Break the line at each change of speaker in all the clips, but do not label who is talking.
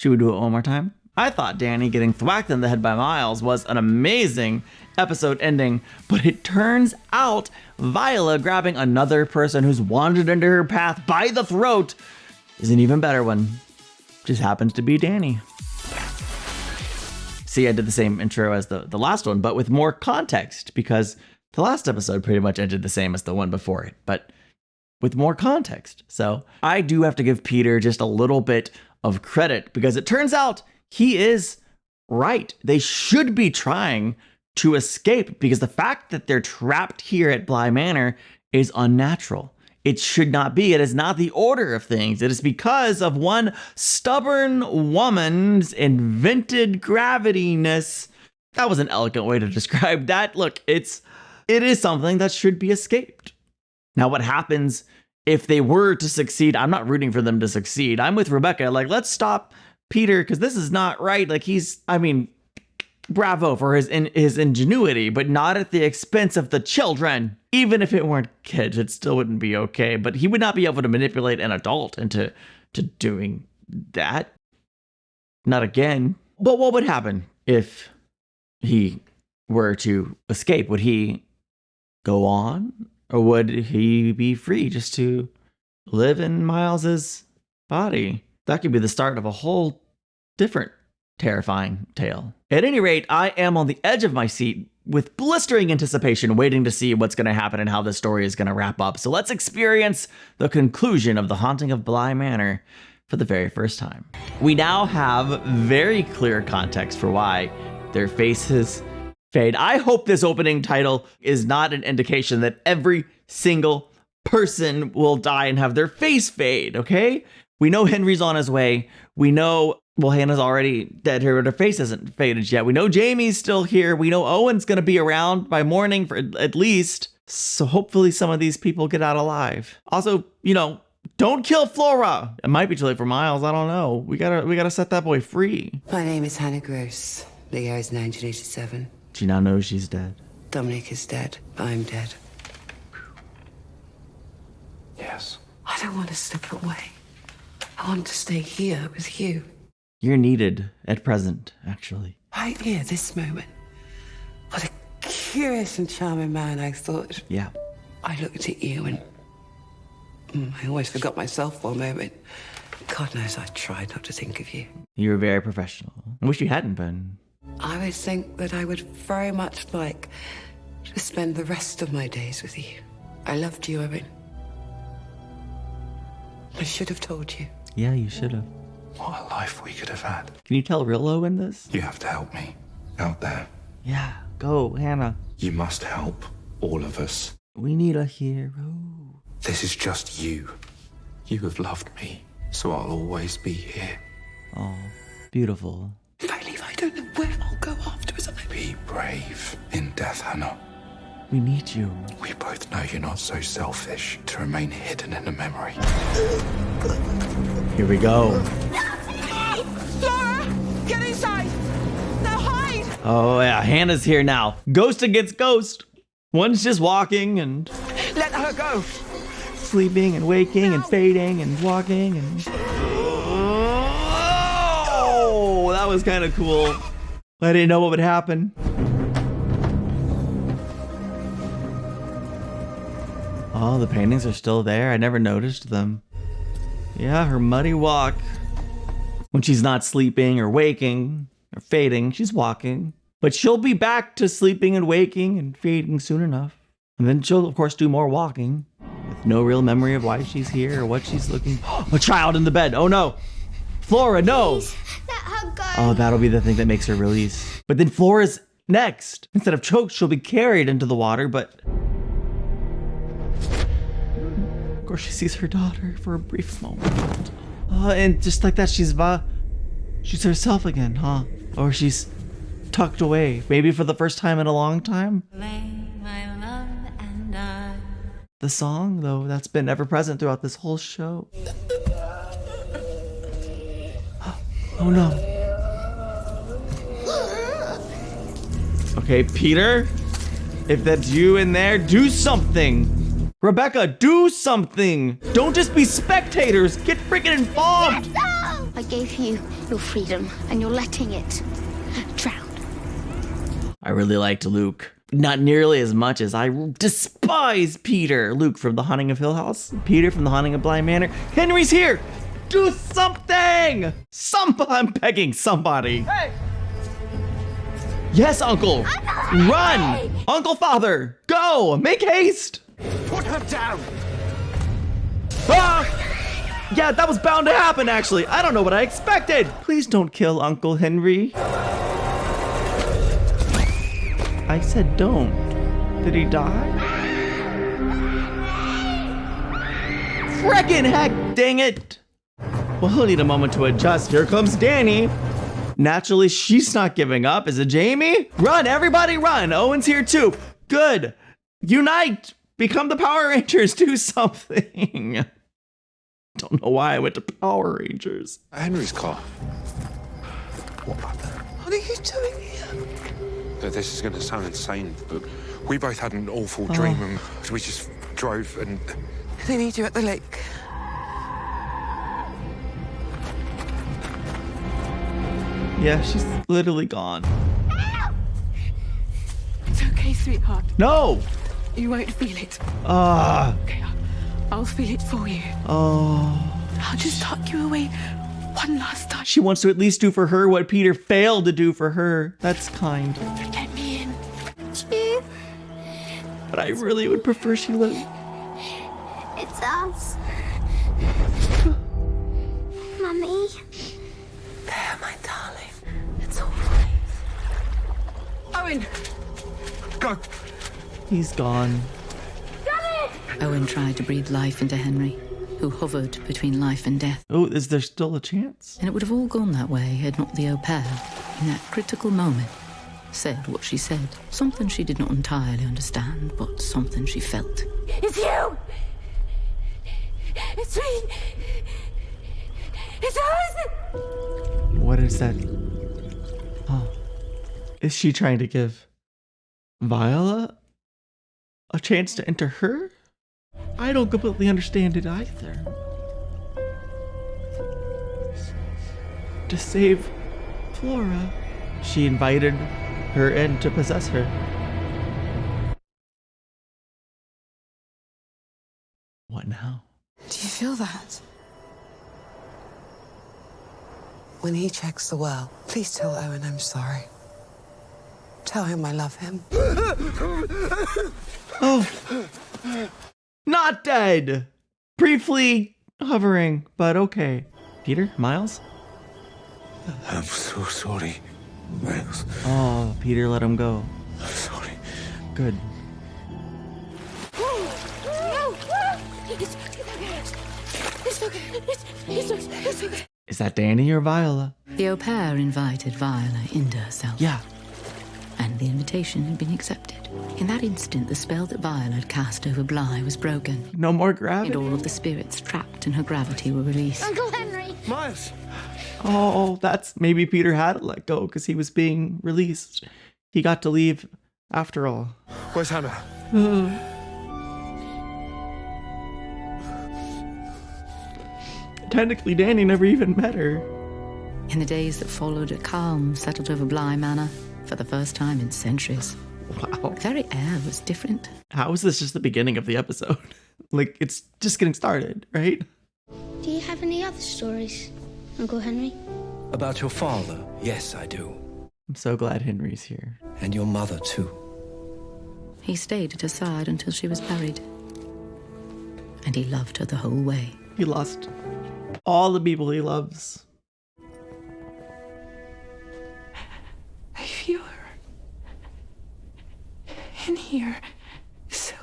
Should we do it one more time? I thought Dani getting thwacked in the head by Miles was an amazing episode ending, but it turns out Viola grabbing another person who's wandered into her path by the throat is an even better one. Just happens to be Dani. See, I did the same intro as the last one, but with more context, because the last episode pretty much ended the same as the one before it, but with more context. So I do have to give Peter just a little bit of credit, because it turns out he is right. They should be trying to escape, because the fact that they're trapped here at Bly Manor is unnatural. It should not be. It is not the order of things. It is because of one stubborn woman's invented gravityness. That was an elegant way to describe that. Look, it is something that should be escaped. Now, what happens if they were to succeed? I'm not rooting for them to succeed. I'm with Rebecca. Like, let's stop Peter, because this is not right. Like, bravo for his ingenuity, but not at the expense of the children. Even if it weren't kids, it still wouldn't be okay. But he would not be able to manipulate an adult into doing that. Not again. But what would happen if he were to escape? Would he go on? Or would he be free just to live in Miles's body? That could be the start of a whole different terrifying tale. At any rate, I am on the edge of my seat with blistering anticipation, waiting to see what's going to happen and how this story is going to wrap up. So let's experience the conclusion of The Haunting of Bly Manor for the very first time. We now have very clear context for why their faces fade. I hope this opening title is not an indication that every single person will die and have their face fade, okay? We know Henry's on his way. We know, well, Hannah's already dead here, but her face hasn't faded yet. We know Jamie's still here. We know Owen's going to be around by morning for at least. So hopefully some of these people get out alive. Also, don't kill Flora. It might be too late for Miles. I don't know. We gotta set that boy free.
My name is Hannah Gross. The year is 1987.
She now knows she's dead.
Dominic is dead. I'm dead.
Yes.
I don't want to slip away. I want to stay here with you.
You're needed at present, actually.
Right here, this moment. What a curious and charming man, I thought.
Yeah.
I looked at you and I always forgot myself for a moment. God knows I tried not to think of you.
You were very professional. I wish you hadn't been.
I always think that I would very much like to spend the rest of my days with you. I loved you, Owen. I should have told you.
Yeah, you should have.
What a life we could have had.
Can you tell Rillo in this?
You have to help me. Out there.
Yeah, go, Hannah.
You must help. All of us.
We need a hero.
This is just you. You have loved me, so I'll always be here.
Oh, beautiful.
If I leave, I don't know where I'll go afterwards.
Be brave in death, Hannah.
We need you.
We both know you're not so selfish to remain hidden in a memory.
Here we go.
Flora, get inside. Now hide.
Oh yeah, Hannah's here now. Ghost against ghost. One's just walking and
Let her go.
sleeping and waking and fading and walking and... Oh, that was kind of cool. I didn't know what would happen. Oh, the paintings are still there. I never noticed them. Yeah, her muddy walk. When she's not sleeping or waking or fading, she's walking. But she'll be back to sleeping and waking and fading soon enough. And then she'll, of course, do more walking with no real memory of why she's here or what she's looking for. A child in the bed. Oh, no. Flora, no.
Please, let her go.
Oh, that'll be the thing that makes her release. But then Flora's next. Instead of choked, she'll be carried into the water, but... Of course, she sees her daughter for a brief moment. And just like that, she's herself again, huh? Or she's tucked away, maybe for the first time in a long time.
My love and I.
The song, though, that's been ever present throughout this whole show. Oh no. Okay, Peter, if that's you in there, do something. Rebecca, do something. Don't just be spectators. Get freaking involved.
I gave you
your freedom, and you're letting it drown.
I really liked Luke. Not nearly as much as I despise Peter. Luke from The Haunting of Hill House. Peter from The Haunting of Bly Manor. Henry's here! Do something! I'm begging somebody. Hey! Yes, Uncle! Run! Uncle Father! Go! Make haste!
Put her down!
Ah! Yeah, that was bound to happen, actually. I don't know what I expected. Please don't kill Uncle Henry. I said don't. Did he die? Frickin' heck, dang it. Well, he'll need a moment to adjust. Here comes Dani. Naturally, she's not giving up. Is it Jamie? Run, everybody run. Owen's here too. Good. Unite. Become the Power Rangers. Do something. Don't know why I went to Power Rangers.
Henry's car.
What are you doing here?
This is going to sound insane, but we both had an awful dream and we just drove and...
They need you at the lake.
Yeah, she's literally gone.
It's okay, sweetheart.
No!
You won't feel it.
Okay,
I'll feel it for you. I'll just tuck you away one last time.
She wants to at least do for her what Peter failed to do for her. That's kind.
Let me in.
But I really would prefer she lived.
It's us. Mummy.
There, my darling. It's all right. Owen!
Go!
He's gone.
Owen tried to breathe life into Henry, who hovered between life and death.
Oh, is there still a chance?
And it would have all gone that way had not the au pair, in that critical moment, said what she said. Something she did not entirely understand, but something she felt.
It's you! It's me! It's us!
What is that? Oh. Is she trying to give Viola a chance to enter her? I don't completely understand it either. To save Flora, she invited her in to possess her. What now?
Do you feel that? When he checks the well, please tell Owen I'm sorry. Tell him I love him.
Oh, not dead. Briefly hovering, but okay. Peter, Miles?
I'm so sorry, Miles.
Oh, Peter let him go.
I'm sorry.
Good. Is that Dani or Viola?
The au pair invited Viola into herself.
Yeah.
And the invitation had been accepted. In that instant, the spell that Viola had cast over Bly was broken,
No more
and
gravity.
all of the spirits trapped in her gravity were released.
Uncle Henry!
Miles!
Oh, that's maybe Peter had to let go because he was being released. He got to leave after all.
Where's Hannah?
Technically, Dani never even met her.
In the days that followed, a calm settled over Bly Manor for the first time in centuries.
Wow.
The very air was different.
How is this just the beginning of the episode? Like, it's just getting started, right?
Do you have any other stories, Uncle Henry?
About your father, yes, I do.
I'm so glad Henry's here.
And your mother, too.
He stayed at her side until she was buried. And he loved her the whole way.
He lost all the people he loves.
I feel her. In here. So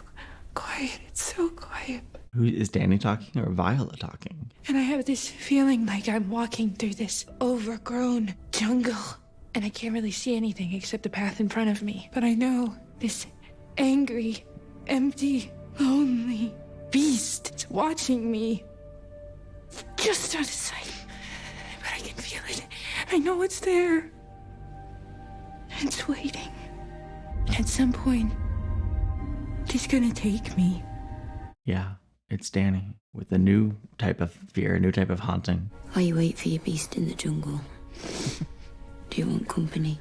quiet. It's so quiet.
Who is Dani talking or Viola talking?
And I have this feeling like I'm walking through this overgrown jungle. And I can't really see anything except the path in front of me. But I know this angry, empty, lonely beast is watching me. Just out of sight. But I can feel it. I know it's there. It's waiting. At some point, it's gonna take me.
Yeah. It's Dani with a new type of fear, a new type of haunting.
While you wait for your beast in the jungle, do you want company?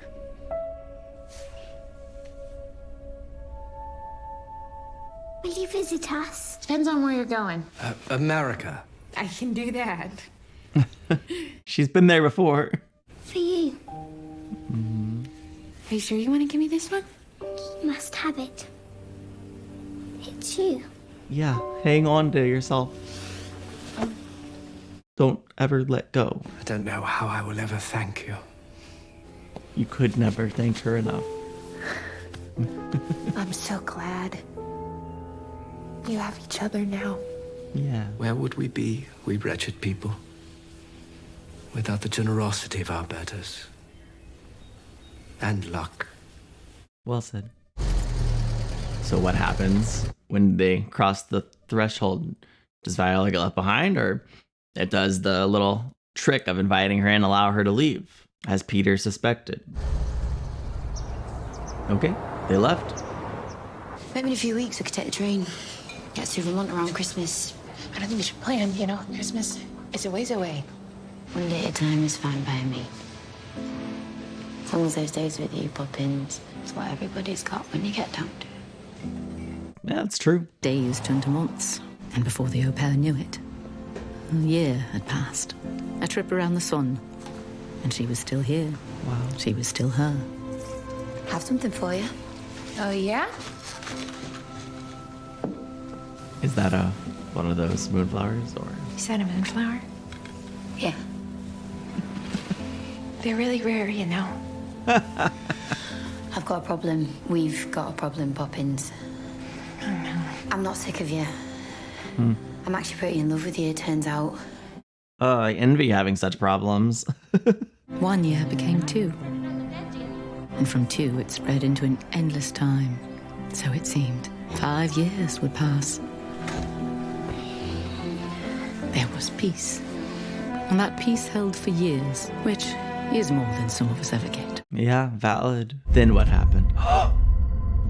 Will you visit us?
Depends on where you're going.
America.
I can do that.
She's been there before.
For you.
Are you sure you want to give me this one?
You must have it. It's you.
Yeah, hang on to yourself. Don't ever let go.
I don't know how I will ever thank you.
You could never thank her enough.
I'm so glad. You have each other now.
Yeah.
Where would we be, we wretched people, without the generosity of our betters? And luck.
Well said. So what happens when they cross the threshold? Does Viola get left behind, or it does the little trick of inviting her in, allow her to leave, as Peter suspected? Okay, they left.
Maybe in a few weeks we could take the train. Get to Vermont around Christmas.
I don't think we should plan, you know? Christmas is a ways away.
One day at a time is fine by me. As long as those days with you, Poppins, it's what everybody's got when you get down to it.
Yeah, that's true.
Days turned to months, and before the au pair knew it, a year had passed. A trip around the sun, and she was still here.
Wow.
She was still her.
Have something for you.
Oh, yeah?
Is that one of those moonflowers, or?
Is that a moonflower?
Yeah.
They're really rare, you know.
I've got a problem. We've got a problem, Poppins.
Oh, no.
I'm not sick of you. I'm actually pretty in love with you, it turns out.
I envy having such problems.
1 year became 2. And from 2, it spread into an endless time. So it seemed. 5 years would pass. There was peace. And that peace held for years, which is more than some of us ever get.
Yeah, valid. Then what happened?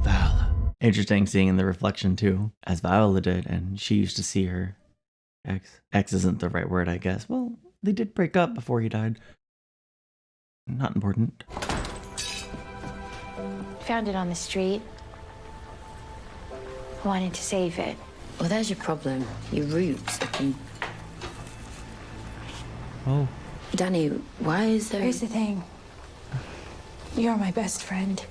Viola. Interesting seeing in the reflection too, as Viola did, and she used to see her ex. Ex isn't the right word, I guess. Well, they did break up before he died. Not important.
Found it on the street. I wanted to save it.
Well, there's your problem. Your roots.
Oh.
Dani, why is there...
Here's the thing. You're my best friend.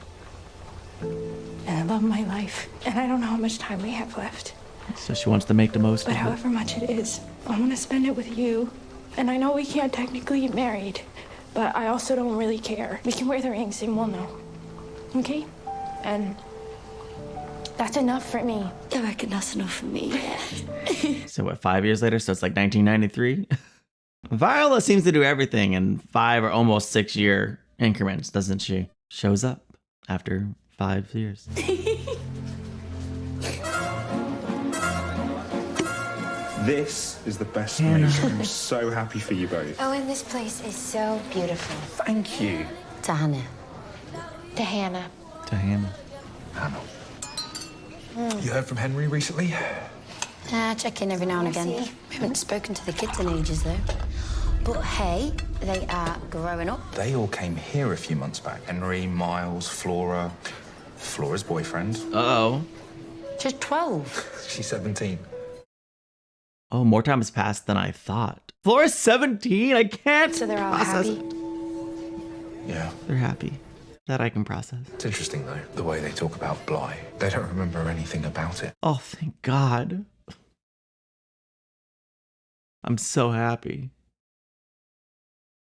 And I love my life. And I don't know how much time we have left.
So she wants to make the most
But
of it.
however much it is, I want to spend it with you. And I know we can't technically get married, but I also don't really care. We can wear the rings and we'll know. Okay? And that's enough for me.
I reckon that's enough for me.
So what, 5 years later? So it's like 1993? Viola seems to do everything in 5 or almost 6 year increments, doesn't she? Shows up after 5 years.
This is the best news. I'm so happy for you both.
Oh, and this place is so beautiful.
Thank you.
To Hannah.
To Hannah.
To Hannah.
Hannah. You heard from Henry recently?
Check in every now and again.
See?
We haven't spoken to the kids in ages, though. But hey, they are growing up.
They all came here a few months back. Henry, Miles, Flora. Flora's boyfriend.
Uh-oh.
She's 12.
She's 17.
Oh, more time has passed than I thought. Flora's 17? I can't
So they're all
process
happy?
it.
Yeah.
They're happy. That I can process.
It's interesting, though, the way they talk about Bly. They don't remember anything about it.
Oh, thank God. I'm so happy.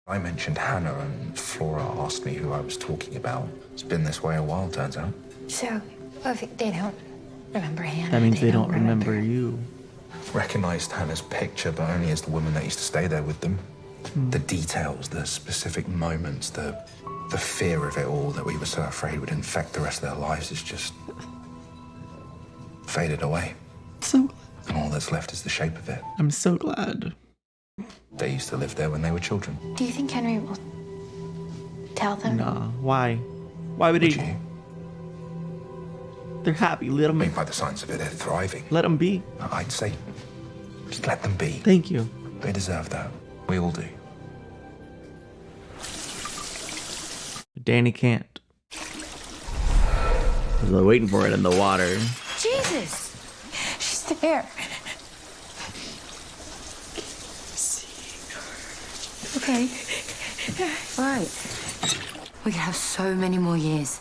I mentioned Hannah, and Flora asked me who I was talking about. It's been this way a while, turns out.
So, if they don't remember Hannah,
That means they don't remember you.
Recognized Hannah's picture, but only as the woman that used to stay there with them. The details, the specific moments, the fear of it all that we were so afraid would infect the rest of their lives is just faded away.
So,
And all that's left is the shape of it.
I'm so glad.
They used to live there when they were children.
Do you think Henry will tell them?
Nah, why? Why would
Would
he?
you?
They're happy. Let
I mean,
them.
by the signs of it, they're thriving.
Let them be.
I'd say just let them be.
Thank you.
They deserve that. We all do.
Dani can't. They're waiting for it in the water.
Jesus! She's there.
Okay. Right. We could have so many more years.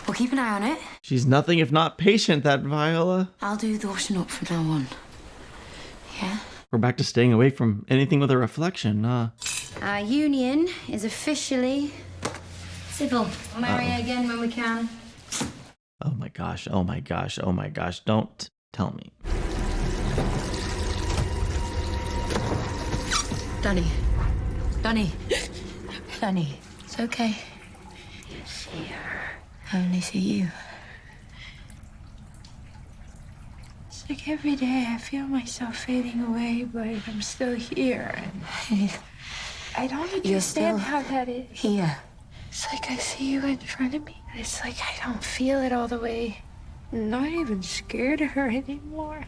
We'll keep an eye on it.
She's nothing if not patient, that Viola.
I'll do the washing up from now on. Yeah?
We're back to staying away from anything with a reflection.
Our union is officially civil. We'll marry again when we can.
Oh my gosh, oh my gosh, oh my gosh. Don't tell me.
Dani. Dani. Dani. It's okay. You see her. I only see you.
It's like every day I feel myself fading away, but I'm still here. And I don't understand how that is.
Here.
It's like I see you in front of me. It's like I don't feel it all the way. I'm not even scared of her anymore.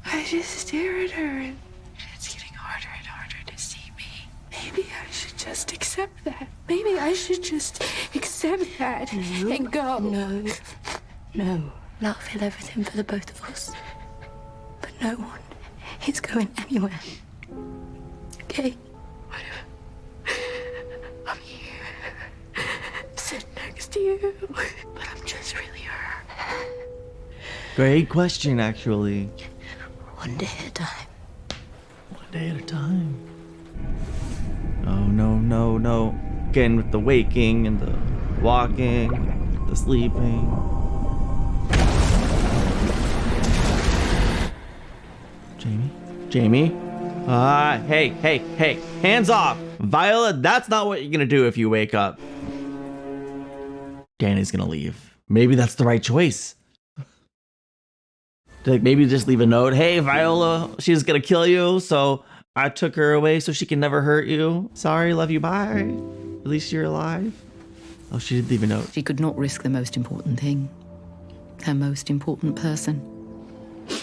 I just stare at her and it's getting harder and harder to see me. Maybe I should just accept that. Maybe I should just accept that and go.
No. No. I'll feel everything for the both of us. But no one is going anywhere. Okay?
I'm here, sitting next to you, but I'm just really her.
Great question, actually.
One day at a time.
One day at a time. Oh, no, no, no. Again, with the waking and the walking, the sleeping. Jamie? Hey, hands off! Viola, that's not what you're gonna do if you wake up. Dani's gonna leave. Maybe that's the right choice. Like, maybe just leave a note. Hey, Viola, she's gonna kill you, so I took her away so she can never hurt you. Sorry, love you, bye. At least you're alive. Oh, she did leave a note.
She could not risk the most important thing. Her most important person.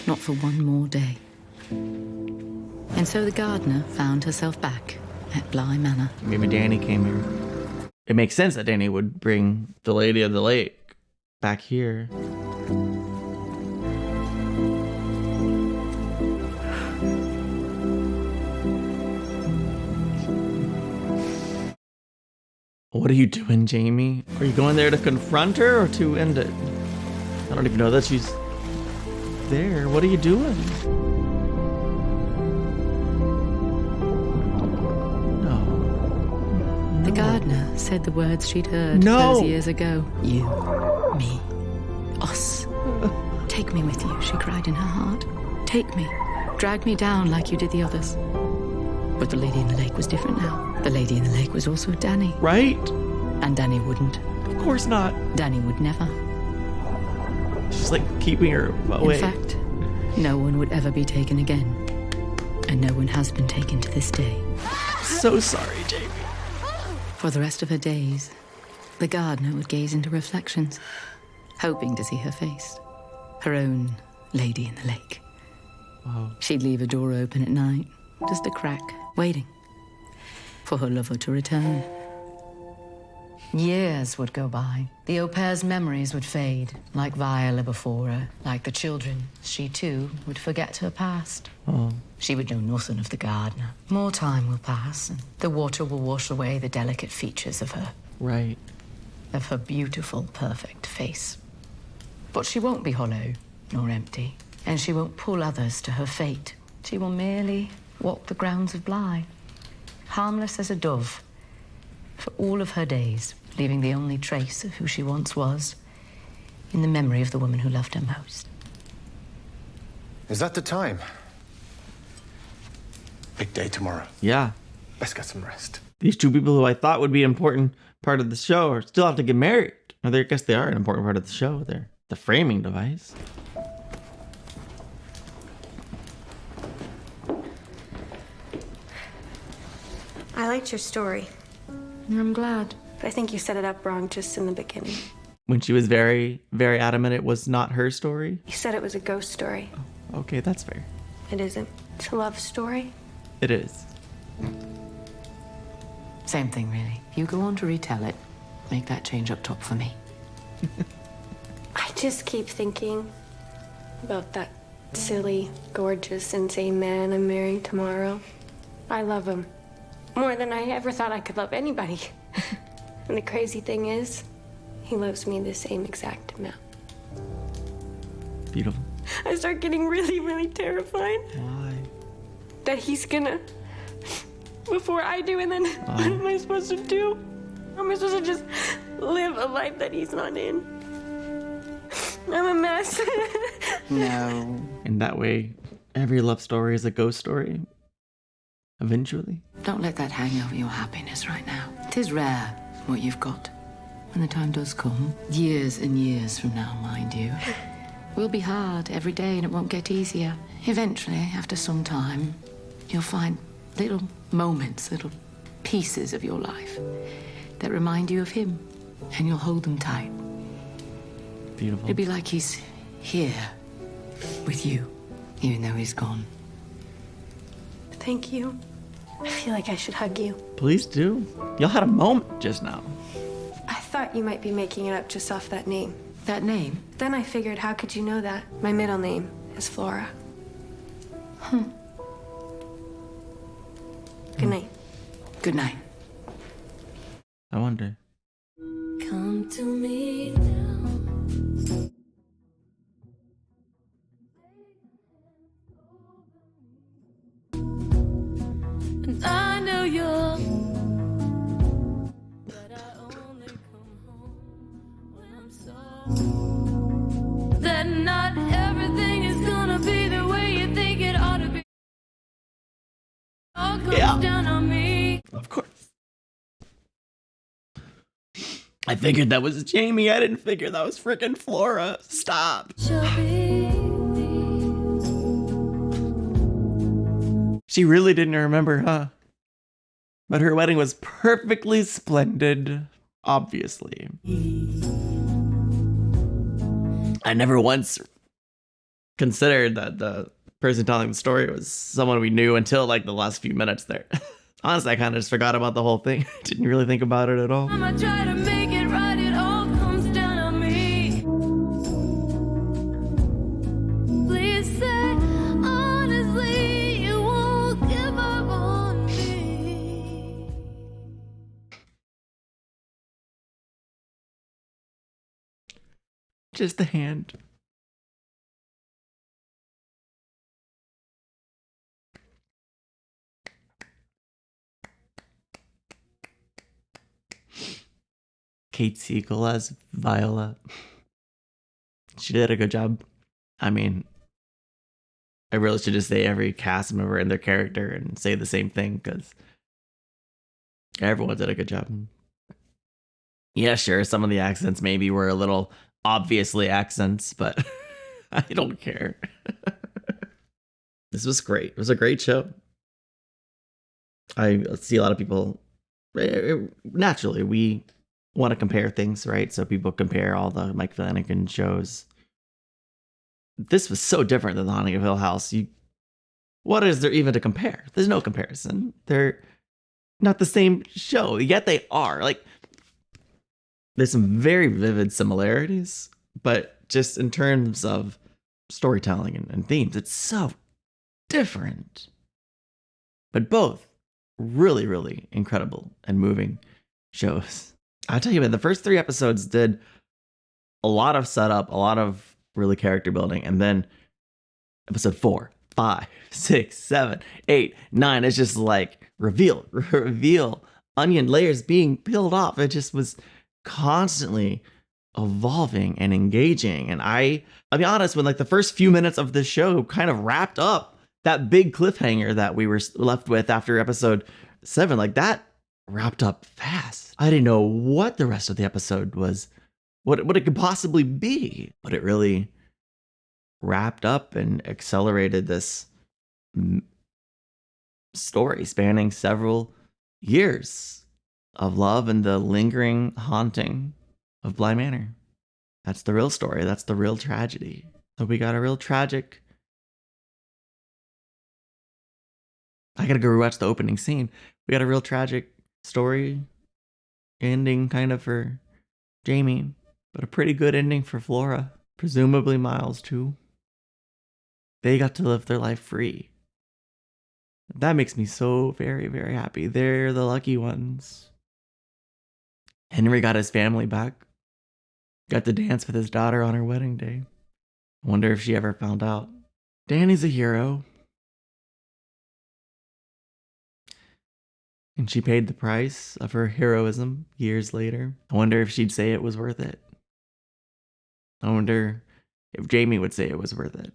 Not for one more day. And so the gardener found herself back at Bly Manor.
Maybe Dani came here. It makes sense that Dani would bring the Lady of the Lake back here. What are you doing, Jamie? Are you going there to confront her or to end it? I don't even know that she's there. What are you doing?
The gardener said the words she'd heard
No.
those years ago. You, me, us. Take me with you, she cried in her heart. Take me. Drag me down like you did the others. But the Lady in the Lake was different now. The Lady in the Lake was also Dani.
Right?
And Dani wouldn't.
Of course not.
Dani would never.
She's like keeping her away.
In fact, no one would ever be taken again. And no one has been taken to this day.
So sorry, Jamie.
For the rest of her days, the gardener would gaze into reflections, hoping to see her face. Her own Lady in the Lake.
Wow.
She'd leave a door open at night, just a crack, waiting for her lover to return. Years would go by. The au pair's memories would fade, like Viola before her. Like the children, she too would forget her past.
Oh.
She would know nothing of the gardener. More time will pass, and the water will wash away the delicate features of
Right.
her beautiful, perfect face. But she won't be hollow, nor empty, and she won't pull others to her fate. She will merely walk the grounds of Bly, harmless as a dove, for all of her days, leaving the only trace of who she once was in the memory of the woman who loved her most.
Is that the time? Big day tomorrow.
Yeah.
Let's get some rest.
These two people who I thought would be an important part of the show are still have to get married. Or I guess they are an important part of the show. They're the framing device.
I liked your story,
I'm glad.
but I think you set it up wrong just in the beginning.
when she was very, very adamant it was not her story.
You said it was a ghost story.
Okay, that's fair.
It isn't. It's a love story.
It is.
Same thing, really. You go on to retell it. Make that change up top for me.
I just keep thinking about that silly, gorgeous, insane man I'm marrying tomorrow. I love him more than I ever thought I could love anybody. And the crazy thing is, he loves me the same exact amount.
Beautiful.
I start getting really, really terrified.
Why?
That he's gonna before I do, and then what am I supposed to do? Am I supposed to just live a life that he's not in? I'm a mess.
No.
In that way, every love story is a ghost story. Eventually.
Don't let that hang over your happiness right now. It is rare, what you've got. When the time does come, years and years from now, mind you, will be hard every day and it won't get easier. Eventually, after some time, you'll find little moments, little pieces of your life that remind you of him, and you'll hold them tight.
Beautiful.
It'll be like he's here with you, even though he's gone.
Thank you. I feel like I should hug you.
Please do. Y'all had a moment just now.
I thought you might be making it up just off that name.
That name?
Then I figured, how could you know that? My middle name is Flora. Good night.
Good night.
I wonder.
Come to me now. And I know you're. But I only come home when I'm so. That not everything is gonna be the way you think it ought to be. All comes down on me.
Of course. I figured that was Jamie. I didn't figure that was freaking Flora. Stop. She really didn't remember, huh? But her wedding was perfectly splendid, obviously. I never once considered that the person telling the story was someone we knew until like the last few minutes there. Honestly, I kind of just forgot about the whole thing. Didn't really think about it at all.
I'ma try to make it right, it all comes down on me. Please say, honestly, you won't give up on me.
Just a hand. Kate Siegel as Viola. She did a good job. I mean, I really should just say every cast member and their character and say the same thing because everyone did a good job. Yeah, sure, some of the accents maybe were a little obviously accents, but I don't care. This was great. It was a great show. I see a lot of people, naturally, we want to compare things, right? So people compare all the Mike Flanagan shows. This was so different than The Haunting of Hill House. What is there even to compare? There's no comparison. They're not the same show, yet they are. Like, there's some very vivid similarities, but just in terms of storytelling and themes, it's so different. But both really, really incredible and moving shows. I tell you, man, the first 3 episodes did a lot of setup, a lot of really character building, and then episode 4, 5, 6, 7, 8, 9, it's just like reveal, onion layers being peeled off. It just was constantly evolving and engaging. And I'll be honest, when like the first few minutes of the show kind of wrapped up that big cliffhanger that we were left with after episode 7, like that wrapped up fast. I didn't know what the rest of the episode was, what it could possibly be, but it really wrapped up and accelerated this story spanning several years of love and the lingering haunting of Bly Manor. That's the real story. That's the real tragedy. So we got a real tragic. I gotta go rewatch the opening scene. We got a real tragic story ending kind of for Jamie, but a pretty good ending for Flora. Presumably Miles too. They got to live their life free. That makes me so very, very happy. They're the lucky ones. Henry got his family back. Got to dance with his daughter on her wedding day. Wonder if she ever found out. Dani's a hero. And she paid the price of her heroism years later. I wonder if she'd say it was worth it. I wonder if Jamie would say it was worth it.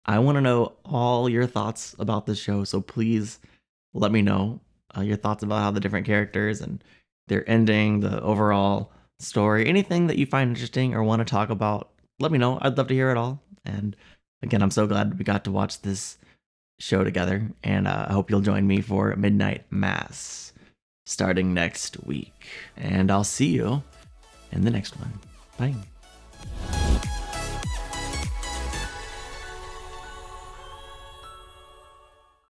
I want to know all your thoughts about this show, so please let me know your thoughts about how the different characters and their ending, the overall story, anything that you find interesting or want to talk about, let me know. I'd love to hear it all. And again, I'm so glad we got to watch this show together, and I hope you'll join me for Midnight Mass starting next week. And I'll see you in the next one. Bye.